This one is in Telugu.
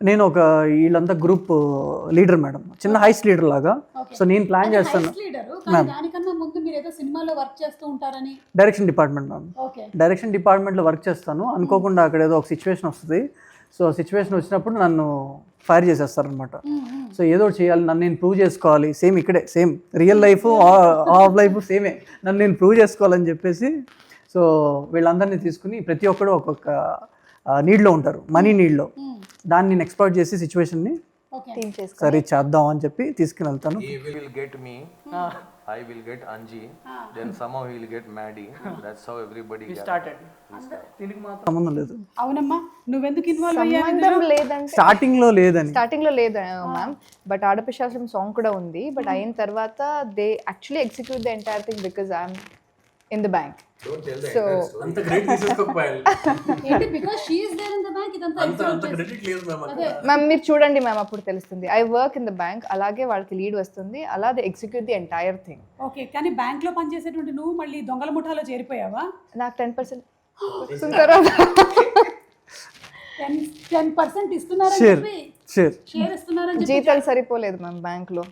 నేను ఒక వీళ్ళంతా గ్రూప్ లీడర్ మేడం, చిన్న హైస్ లీడర్ లాగా. సో నేను ప్లాన్ చేస్తాను. దానికన్నా ముందు మీరు ఏదో సినిమాలో వర్క్ చేస్తూ ఉంటారని. డైరెక్షన్ డిపార్ట్మెంట్ మ్యామ్, డైరెక్షన్ డిపార్ట్మెంట్లో వర్క్ చేస్తాను. అనుకోకుండా అక్కడ ఏదో ఒక సిచ్యువేషన్ వస్తుంది. సో సిచ్యువేషన్ వచ్చినప్పుడు నన్ను ఫైర్ చేసేస్తారనమాట. సో ఏదో ఒకటి చేయాలి, నన్ను నేను ప్రూవ్ చేసుకోవాలి. సేమ్ ఇక్కడే, same real life of life సేమే, నన్ను నేను ప్రూవ్ చేసుకోవాలని చెప్పేసి సో వీళ్ళందరినీ తీసుకుని ప్రతి ఒక్కరు ఒక్కొక్క నీడ్లో ఉంటారు, మనీ నీడ్లో. దాన్ని నేను ఎక్స్ప్లోర్ చేసి సిచ్యువేషన్ని సరే చేద్దాం అని చెప్పి తీసుకుని వెళ్తాను. I will get Anji, then somehow he will get Maddie. That's how everybody started. దీనికి మాత్రం సంబంధం లేదు. అవునమ్మా, నువ్వెందుకు ఇన్వాల్వ్ అయ్యావు? సంబంధం లేదంటే స్టార్టింగ్ లో లేదు మ్యామ్, బట్ ఆడపిశాస్త్రం సాంగ్ కూడా ఉంది. బట్ అయిన తర్వాత they actually execute the entire thing because I'm in the bank. So అంత క్రెడిట్ తీసేసుకోకపోయాలి. ఏంటి because she is there in the bank, ఇదంతా అంత క్రెడిట్ లేదు మ్యామ్. మ్యామ్ మీరు చూడండి మ్యామ్, అప్పుడు తెలుస్తుంది. I work in the bank, అలాగే వాళ్ళకి లీడ్ వస్తుంది, అలా they execute the entire thing. Okay, కానీ బ్యాంక్ లో పనిచేసేటువంటి నువ్వు మళ్ళీ దొంగల ముఠాలో చేరిపోయావా? నాకు 10% వస్తుంది తర్వాత 10% ఇస్తున్నారని చెప్పి షేర్ షేర్ ఇస్తున్నారని చెప్పి జీతాలు సరిపోలేదు మ్యామ్ బ్యాంక్ లో.